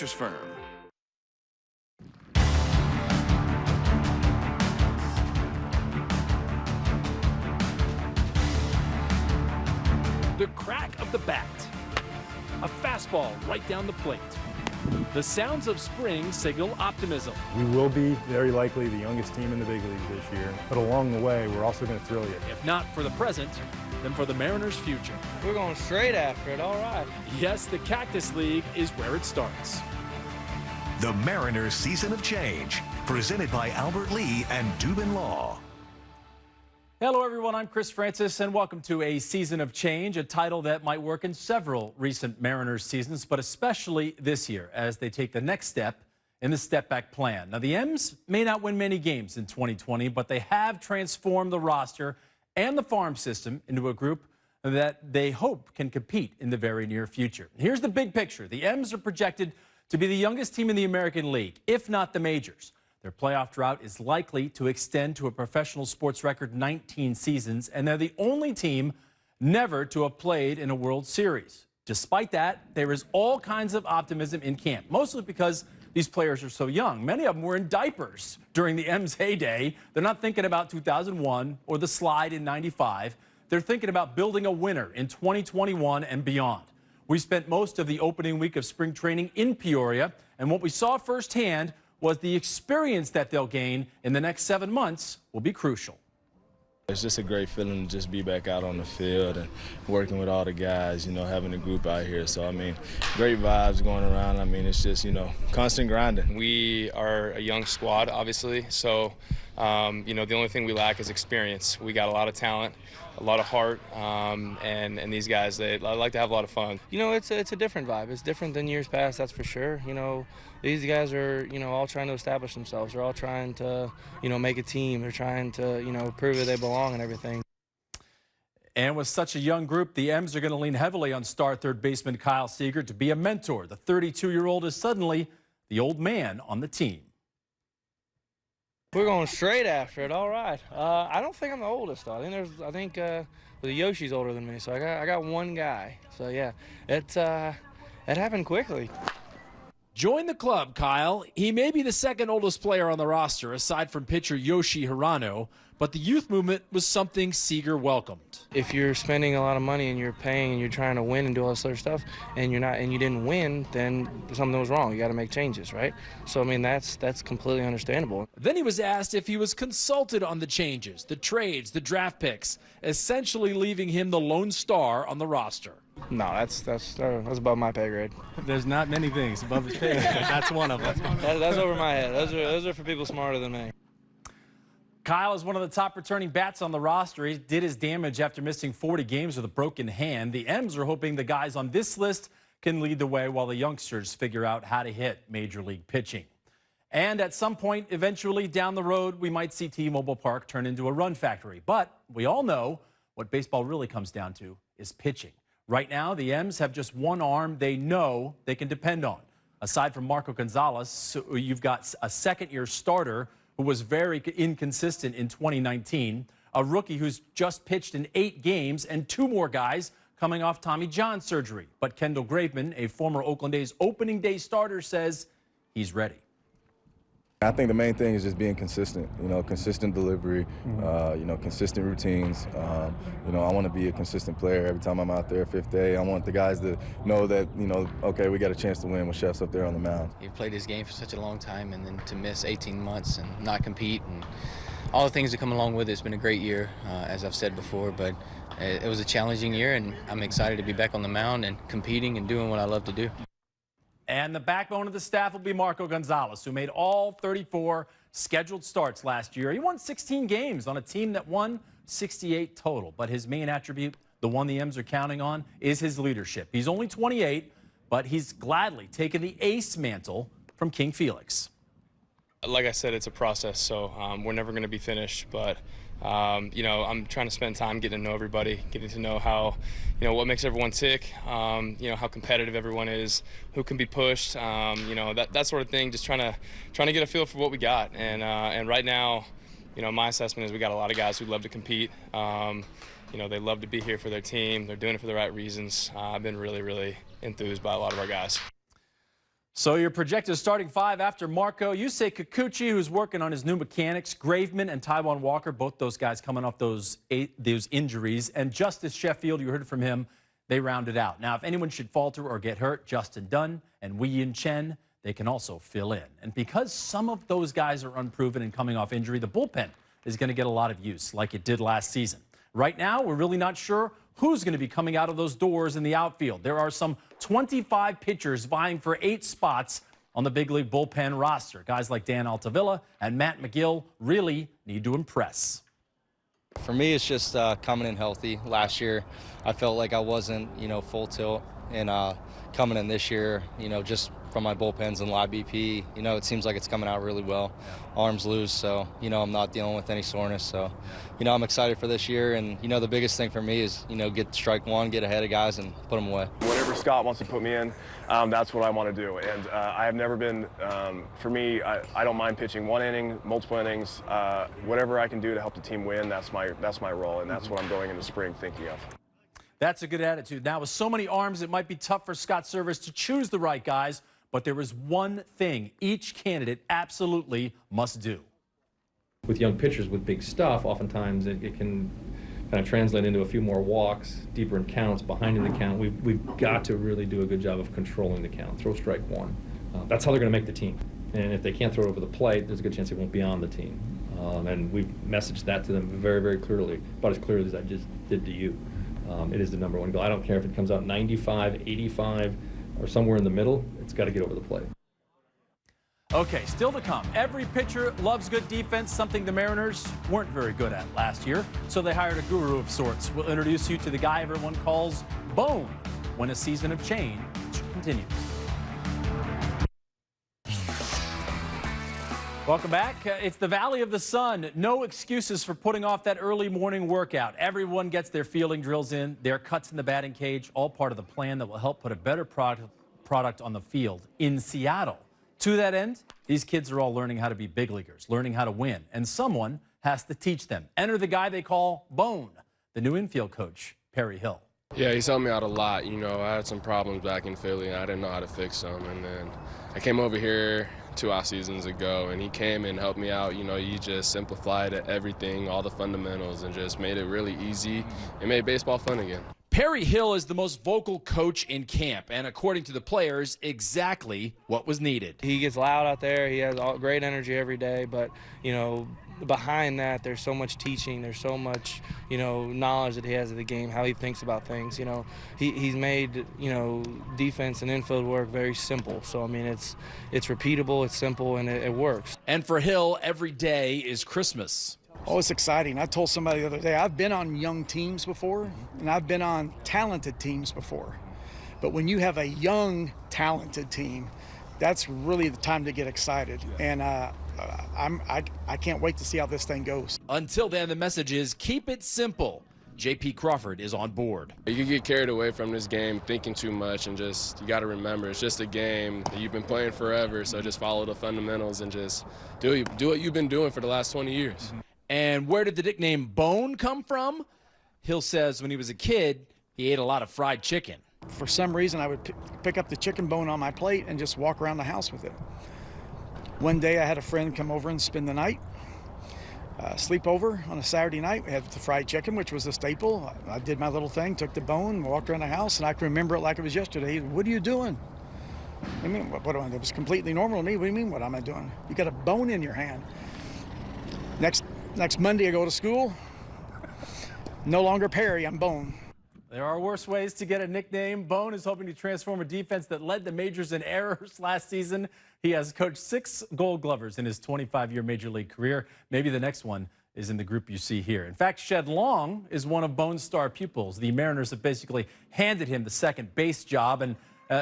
Firm. The crack of the bat. A fastball right down the plate. The sounds of spring signal optimism. We will be very likely the youngest team in the big leagues this year, but along the way, we're also going to thrill you. If not for the present, then for the Mariners' future. We're going straight after it, all right. Yes, the Cactus League is where it starts. The Mariners Season of Change, presented by Albert Lee and Dubin Law. Hello, everyone. I'm Chris Francis, and welcome to A Season of Change, a title that might work in several recent Mariners seasons, but especially this year as they take the next step in the step-back plan. Now, the M's may not win many games in 2020, but they have transformed the roster and the farm system into a group that they hope can compete in the very near future. Here's the big picture. The M's are projected to be the youngest team in the American League, if not the majors. Their playoff drought is likely to extend to a professional sports record 19 seasons, and they're the only team never to have played in a World Series. Despite that, there is all kinds of optimism in camp, mostly because these players are so young. Many of them were in diapers during the M's heyday. They're not thinking about 2001 or the slide in '95. They're thinking about building a winner in 2021 and beyond. We spent most of the opening week of spring training in Peoria, and what we saw firsthand was the experience that they'll gain in the next 7 months will be crucial. It's just a great feeling to just be back out on the field and working with all the guys, having a group out here. So, great vibes going around. It's just, constant grinding. We are a young squad, obviously, so, the only thing we lack is experience. We got a lot of talent, a lot of heart, and these guys, they like to have a lot of fun. It's a different vibe. It's different than years past, that's for sure. These guys are, all trying to establish themselves. They're all trying to, make a team. They're trying to, prove that they belong and everything. And with such a young group, the M's are going to lean heavily on star third baseman Kyle Seager to be a mentor. The 32-year-old is suddenly the old man on the team. We're going straight after it, all right. I don't think I'm the oldest, though. I think Yoshi's older than me, so I got one guy. So, yeah, it happened quickly. Join the club, Kyle. He may be the second oldest player on the roster, aside from pitcher Yoshi Hirano, but the youth movement was something Seager welcomed. If you're spending a lot of money and you're paying and you're trying to win and do all this other stuff, and you didn't win, then something was wrong. You got to make changes, right? So that's completely understandable. Then he was asked if he was consulted on the changes, the trades, the draft picks, essentially leaving him the lone star on the roster. No, that's above my pay grade. There's not many things above his pay grade. That's one of them. That's over my head. Those are for people smarter than me. Kyle is one of the top returning bats on the roster. He did his damage after missing 40 games with a broken hand. The M's are hoping the guys on this list can lead the way while the youngsters figure out how to hit major league pitching. And at some point, eventually down the road, we might see T-Mobile Park turn into a run factory. But we all know what baseball really comes down to is pitching. Right now, the M's have just one arm they know they can depend on. Aside from Marco Gonzalez, you've got a second-year starter who was very inconsistent in 2019, a rookie who's just pitched in 8 games, and 2 more guys coming off Tommy John surgery. But Kendall Graveman, a former Oakland A's opening day starter, says he's ready. I think the main thing is just being consistent, consistent delivery, consistent routines. I want to be a consistent player every time I'm out there, 5th day. I want the guys to know that, okay, we got a chance to win with Chef's up there on the mound. You've played this game for such a long time, and then to miss 18 months and not compete and all the things that come along with it. It's been a great year, as I've said before, but it was a challenging year, and I'm excited to be back on the mound and competing and doing what I love to do. And the backbone of the staff will be Marco Gonzalez, who made all 34 scheduled starts last year. He won 16 games on a team that won 68 total. But his main attribute, the one the M's are counting on, is his leadership. He's only 28, but he's gladly taken the ace mantle from King Felix. Like I said, it's a process, so we're never going to be finished, but I'm trying to spend time getting to know everybody, getting to know how, what makes everyone tick, how competitive everyone is, who can be pushed, that sort of thing. Just trying to get a feel for what we got, and right now, my assessment is we got a lot of guys who love to compete. They love to be here for their team. They're doing it for the right reasons. I've been really, really enthused by a lot of our guys. So your projected starting five after Marco, Yusei Kikuchi, who's working on his new mechanics, Graveman and Taiwan Walker, both those guys coming off those injuries, and Justice Sheffield, you heard from him, they rounded out. Now, if anyone should falter or get hurt, Justin Dunn and Wei Yin Chen, they can also fill in. And because some of those guys are unproven and coming off injury, the bullpen is going to get a lot of use like it did last season. Right now, we're really not sure who's going to be coming out of those doors in the outfield. There are some 25 pitchers vying for 8 spots on the big league bullpen roster. Guys like Dan Altavilla and Matt McGill really need to impress. For me, it's just coming in healthy. Last year, I felt like I wasn't, full tilt. And coming in this year, just from my bullpens and live BP, it seems like it's coming out really well. Arms loose, so, I'm not dealing with any soreness. So, I'm excited for this year. And, the biggest thing for me is, get strike one, get ahead of guys, and put them away. Whatever Scott wants to put me in, that's what I want to do. And I have never been, for me, I don't mind pitching 1 inning, multiple innings, whatever I can do to help the team win, that's my role, and that's what I'm going into spring thinking of. That's a good attitude. Now, with so many arms, it might be tough for Scott Servais to choose the right guys, but there is one thing each candidate absolutely must do. With young pitchers with big stuff, oftentimes it can kind of translate into a few more walks, deeper in counts, behind in the count. We've got to really do a good job of controlling the count. Throw strike one. That's how they're going to make the team. And if they can't throw it over the plate, there's a good chance they won't be on the team. And we've messaged that to them very, very clearly, about as clearly as I just did to you. It is the #1 goal. I don't care if it comes out 95, 85, or somewhere in the middle. It's got to get over the plate. Okay, still to come. Every pitcher loves good defense, something the Mariners weren't very good at last year. So they hired a guru of sorts. We'll introduce you to the guy everyone calls Bone when a season of change continues. Welcome back. It's the Valley of the Sun. No excuses for putting off that early morning workout. Everyone gets their fielding drills in, their cuts in the batting cage, all part of the plan that will help put a better product on the field in Seattle. To that end, these kids are all learning how to be big leaguers, learning how to win, and someone has to teach them. Enter the guy they call Bone, the new infield coach, Perry Hill. Yeah, he's helped me out a lot. I had some problems back in Philly, and I didn't know how to fix them. And then I came over here 2 off seasons ago, and he came and helped me out. He just simplified everything, all the fundamentals, and just made it really easy and made baseball fun again. Perry Hill is the most vocal coach in camp, and according to the players, exactly what was needed. He gets loud out there. He has great energy every day, but, behind that, there's so much teaching. There's so much, knowledge that he has of the game, how he thinks about things. He's made, defense and infield work very simple. So, it's repeatable, it's simple, and it works. And for Hill, every day is Christmas. Oh, it's exciting. I told somebody the other day, I've been on young teams before, and I've been on talented teams before. But when you have a young, talented team, that's really the time to get excited. And I can't wait to see how this thing goes. Until then, the message is keep it simple. J.P. Crawford is on board. You can get carried away from this game thinking too much, and you got to remember, it's just a game. You've been playing forever, so just follow the fundamentals and just do what you've been doing for the last 20 years. And where did the nickname Bone come from? Hill says when he was a kid, he ate a lot of fried chicken. For some reason, I would pick up the chicken bone on my plate and just walk around the house with it. One day, I had a friend come over and spend the night, sleep over on a Saturday night. We had the fried chicken, which was a staple. I did my little thing, took the bone, walked around the house, and I can remember it like it was yesterday. What are you doing? I mean, what do I do? It was completely normal to me. What do you mean, what am I doing? You got a bone in your hand. Next Monday, I go to school. No longer Perry, I'm Bone. There are worse ways to get a nickname. Bone is hoping to transform a defense that led the majors in errors last season. He has coached 6 Gold Glovers in his 25-year Major League career. Maybe the next one is in the group you see here. In fact, Shed Long is one of Bone's star pupils. The Mariners have basically handed him the second base job, and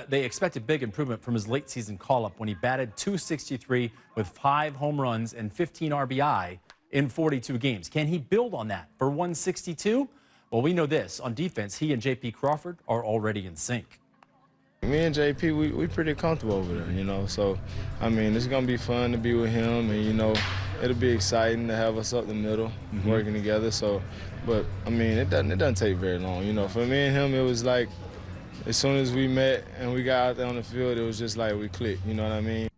they expected big improvement from his late season call-up when he batted .263 with 5 home runs and 15 RBI in 42 games. Can he build on that for 162? Well, we know this. On defense, he and J.P. Crawford are already in sync. Me and JP, we pretty comfortable over there, So, it's going to be fun to be with him, and, it'll be exciting to have us up the middle working together. So, but, it doesn't take very long. For me and him, it was like as soon as we met and we got out there on the field, it was just like we clicked, you know what I mean?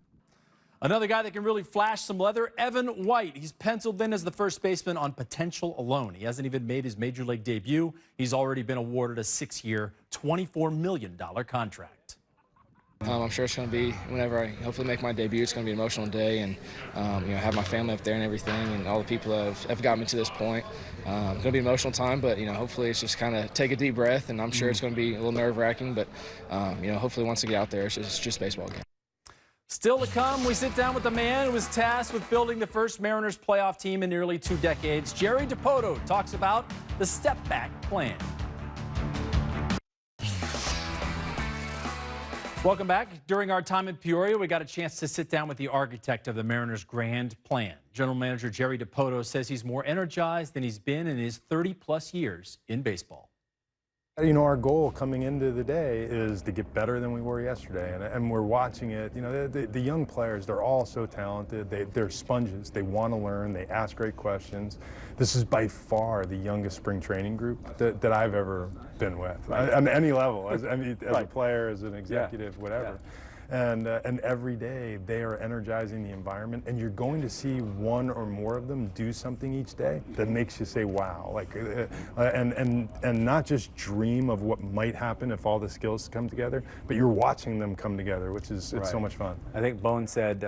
Another guy that can really flash some leather, Evan White. He's penciled in as the first baseman on potential alone. He hasn't even made his major league debut. He's already been awarded a 6-year, $24 million contract. I'm sure it's going to be, whenever I hopefully make my debut, it's going to be an emotional day, and have my family up there and everything, and all the people that have got me to this point. It's going to be an emotional time, but hopefully it's just kind of take a deep breath, and I'm sure it's going to be a little nerve-wracking, but hopefully once I get out there, it's just a baseball game. Still to come, we sit down with the man who was tasked with building the first Mariners playoff team in nearly 2 decades. Jerry Dipoto talks about the step-back plan. Welcome back. During our time in Peoria, we got a chance to sit down with the architect of the Mariners' grand plan. General Manager Jerry Dipoto says he's more energized than he's been in his 30-plus years in baseball. Our goal coming into the day is to get better than we were yesterday, and we're watching it. The young players, they're all so talented. They're sponges. They want to learn. They ask great questions. This is by far the youngest spring training group that I've ever been with, on any level, as a player, as an executive, whatever. And every day they are energizing the environment, and you're going to see one or more of them do something each day that makes you say, wow, and not just dream of what might happen if all the skills come together, but you're watching them come together, which is so much fun. I think Bone said,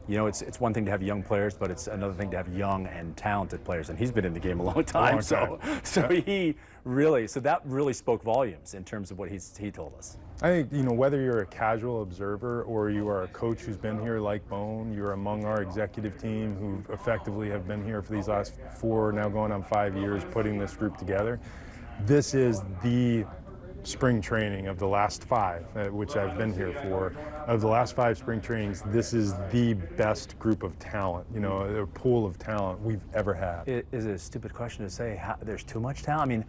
it's one thing to have young players, but it's another thing to have young and talented players, and he's been in the game a long time. So that really spoke volumes in terms of what he told us. I think, whether you're a casual observer or you are a coach who's been here like Bone, you're among our executive team who effectively have been here for these last 4, now going on 5 years, putting this group together. This is the spring training of the last 5, which I've been here for. Of the last 5 spring trainings, this is the best group of talent, a pool of talent we've ever had. Is it a stupid question to say there's too much talent? I mean,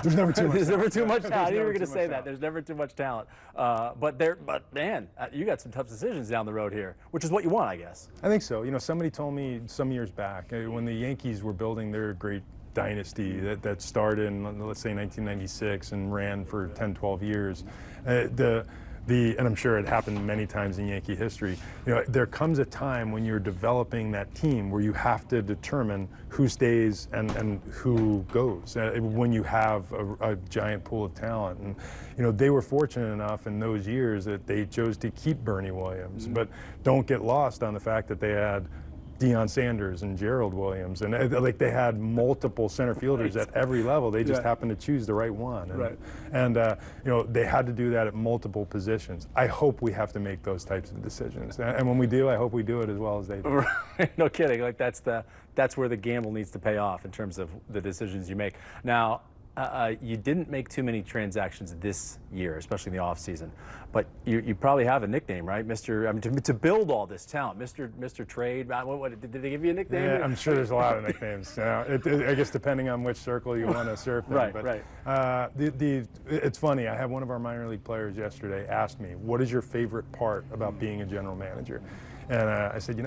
there's never too much there's never too much talent. I knew you were going to say that. There's never too much talent. But man, you got some tough decisions down the road here, which is what you want, I guess. I think so. Somebody told me some years back when the Yankees were building their great dynasty that started in, let's say, 1996 and ran for 10, 12 years. And I'm sure it happened many times in Yankee history. There comes a time when you're developing that team where you have to determine who stays and who goes when you have a giant pool of talent. And they were fortunate enough in those years that they chose to keep Bernie Williams, but don't get lost on the fact that they had Deion Sanders and Gerald Williams, and they had multiple center fielders at every level. They just happened to choose the right one. And they had to do that at multiple positions. I hope we have to make those types of decisions, and when we do, I hope we do it as well as they do. No kidding. That's where the gamble needs to pay off in terms of the decisions you make. Now, you didn't make too many transactions this year, especially in the off season, but you probably have a nickname, right, Mr. I mean, to build all this talent, Mr. Trade. What did they give you a nickname? Yeah, I'm sure there's a lot of nicknames. I guess depending on which circle you want to surf in. Right. It's funny. I had one of our minor league players yesterday ask me, "What is your favorite part about being a general manager?" And I said,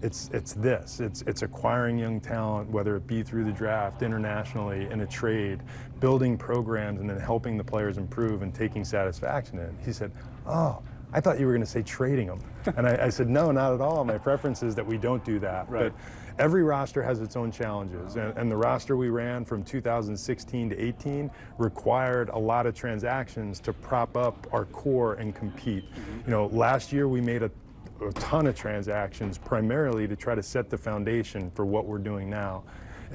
it's this. It's acquiring young talent, whether it be through the draft, internationally, in a trade, building programs, and then helping the players improve and taking satisfaction in it. He said, oh, I thought you were going to say trading them. And I said, no, not at all. My preference is that we don't do that. Right. But every roster has its own challenges. And the roster we ran from 2016 to 18 required a lot of transactions to prop up our core and compete. Last year we made a ton of transactions primarily to try to set the foundation for what we're doing now.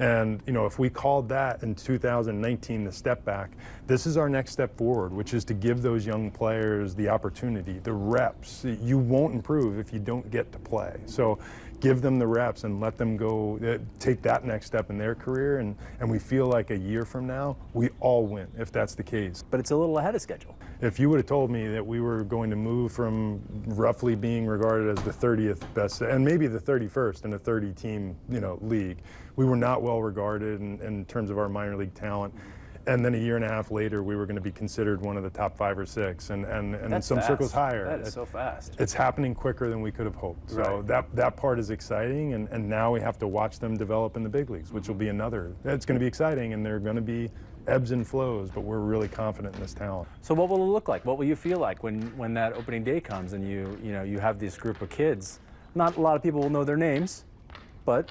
And if we called that in 2019 the step back, this is our next step forward, which is to give those young players the opportunity, the reps. You won't improve if you don't get to play. So give them the reps and let them go take that next step in their career, and we feel like a year from now we all win if that's the case. But it's a little ahead of schedule. If you would have told me that we were going to move from roughly being regarded as the 30th best and maybe the 31st in a 30-team league, we were not well regarded in terms of our minor league talent. And then a year and a half later, we were going to be considered one of the top 5 or 6, and in some circles higher. That is so fast. It's happening quicker than we could have hoped. So that part is exciting, and now we have to watch them develop in the big leagues, which will be another. It's going to be exciting, and they're going to be ebbs and flows, but we're really confident in this talent. So what will it look like? What will you feel like when that opening day comes and you have this group of kids? Not a lot of people will know their names, but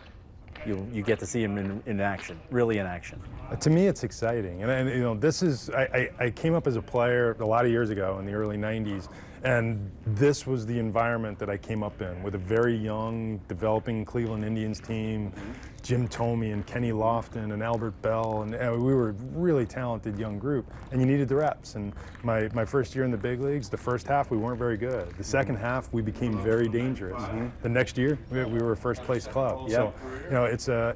you get to see them in action, really in action. To me, it's exciting, and you know, this is I came up as a player a lot of years ago in the early '90s, and this was the environment that I came up in with a very young, developing Cleveland Indians team, Jim Thome and Kenny Lofton and Albert Bell, and we were a really talented young group, and you needed the reps. And my first year in the big leagues, the first half we weren't very good. The second half we became very dangerous. The next year we were a first place club. Yep. So you know,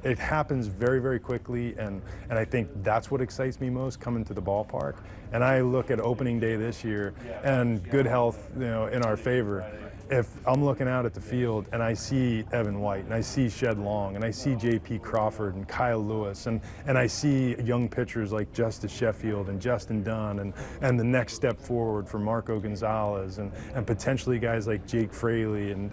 it happens very, very quickly, and I think that's what excites me most, coming to the ballpark. And I look at opening day this year and good health, you know, in our favor. If I'm looking out at the field and I see Evan White and I see Shed Long and I see J.P. Crawford and Kyle Lewis and I see young pitchers like Justice Sheffield and Justin Dunn and the next step forward for Marco Gonzalez and potentially guys like Jake Fraley, and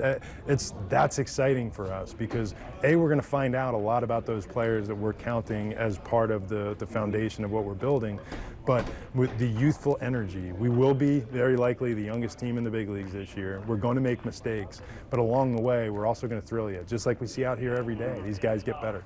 that's exciting for us because we're going to find out a lot about those players that we're counting as part of the foundation of what we're building. But with the youthful energy, we will be very likely the youngest team in the big leagues this year. We're going to make mistakes, but along the way, we're also going to thrill you, just like we see out here every day. These guys get better.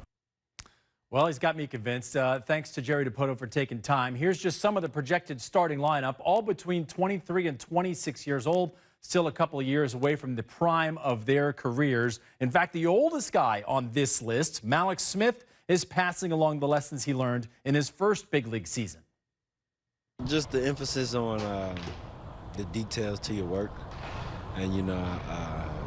Well, he's got me convinced. Thanks to Jerry Dipoto for taking time. Here's just some of the projected starting lineup, all between 23 and 26 years old, still a couple of years away from the prime of their careers. In fact, the oldest guy on this list, Malik Smith, is passing along the lessons he learned in his first big league season. Just the emphasis on the details to your work, and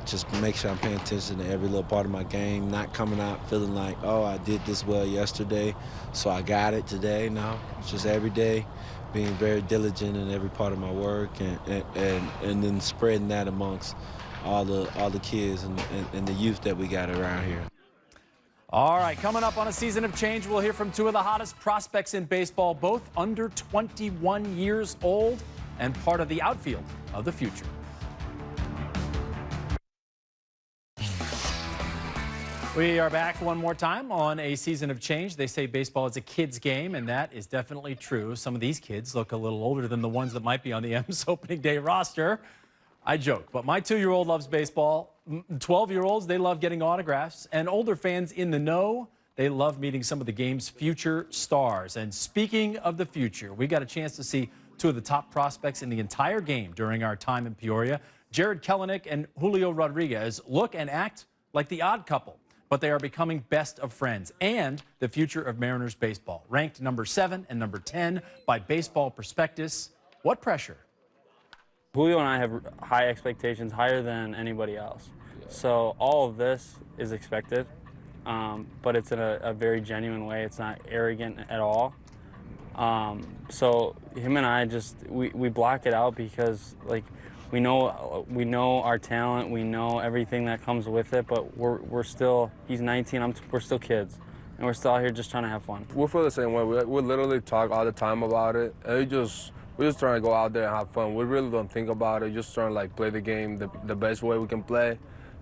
just make sure I'm paying attention to every little part of my game, not coming out feeling like, oh, I did this well yesterday, so I got it today. No, it's just every day being very diligent in every part of my work, and then spreading that amongst all the kids and the youth that we got around here. All right, coming up on A Season of Change, we'll hear from two of the hottest prospects in baseball, both under 21 years old and part of the outfield of the future. We are back one more time on A Season of Change. They say baseball is a kid's game, and that is definitely true. Some of these kids look a little older than the ones that might be on the M's opening day roster. I joke, but my 2-year-old loves baseball. 12-year-olds, they love getting autographs. And older fans in the know, they love meeting some of the game's future stars. And speaking of the future, we got a chance to see two of the top prospects in the entire game during our time in Peoria. Jared Kelenic and Julio Rodriguez look and act like the odd couple, but they are becoming best of friends and the future of Mariners baseball. Ranked number 7 and number 10 by Baseball Prospectus. What pressure? Julio and I have high expectations, higher than anybody else. So all of this is expected, but it's in a very genuine way. It's not arrogant at all. So him and I we block it out because we know our talent, we know everything that comes with it, but we're still, he's 19, we're still kids, and we're still out here just trying to have fun. We feel the same way. We literally talk all the time about it, and we're just trying to go out there and have fun. We really don't think about it, just trying to play the game the best way we can play,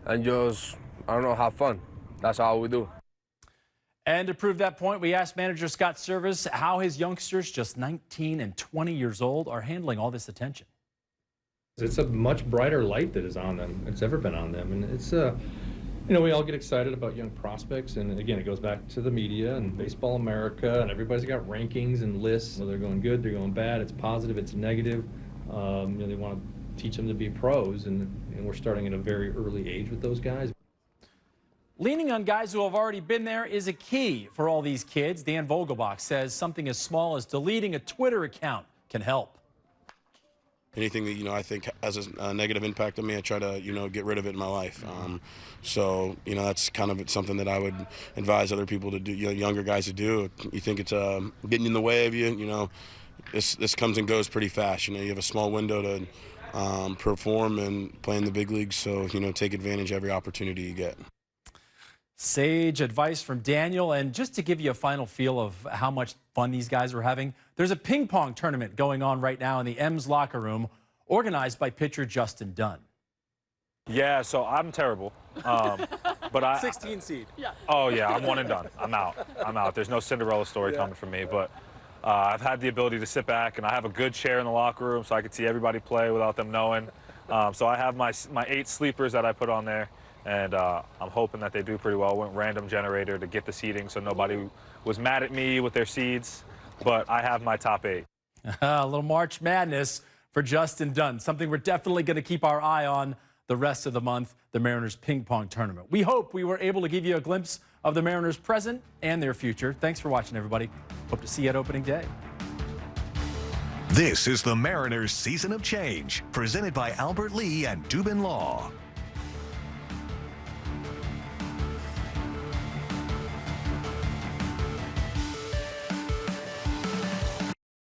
and just, I don't know, have fun. That's all we do. And to prove that point, we asked manager Scott Service how his youngsters, just 19 and 20 years old, are handling all this attention. It's a much brighter light that is on them. It's ever been on them, and it's we all get excited about young prospects, and again, it goes back to the media and Baseball America, and everybody's got rankings and lists. They're going good, they're going bad. It's positive, it's negative. They want to teach them to be pros, and we're starting at a very early age with those guys. Leaning on guys who have already been there is a key for all these kids. Dan Vogelbach says something as small as deleting a Twitter account can help. Anything that, I think has a negative impact on me, I try to, get rid of it in my life. So, that's kind of something that I would advise other people to do, younger guys to do. You think it's getting in the way of you, this comes and goes pretty fast. You have a small window to perform and play in the big leagues, so, take advantage of every opportunity you get. Sage advice from Daniel. And just to give you a final feel of how much fun these guys are having, there's a ping pong tournament going on right now in the M's locker room, organized by pitcher Justin Dunn. Yeah, so I'm terrible. But 16 seed. Yeah. Oh, yeah, I'm one and done. I'm out. There's no Cinderella story coming from me. But I've had the ability to sit back, and I have a good chair in the locker room, so I could see everybody play without them knowing. So I have my 8 sleepers that I put on there, and I'm hoping that they do pretty well. I went random generator to get the seeding, so nobody was mad at me with their seeds. But I have my top 8. A little March Madness for Justin Dunn, something we're definitely going to keep our eye on the rest of the month, the Mariners ping pong tournament. We hope we were able to give you a glimpse of the Mariners' present and their future. Thanks for watching, everybody. Hope to see you at opening day. This is the Mariners Season of Change, presented by Albert Lee and Dubin Law.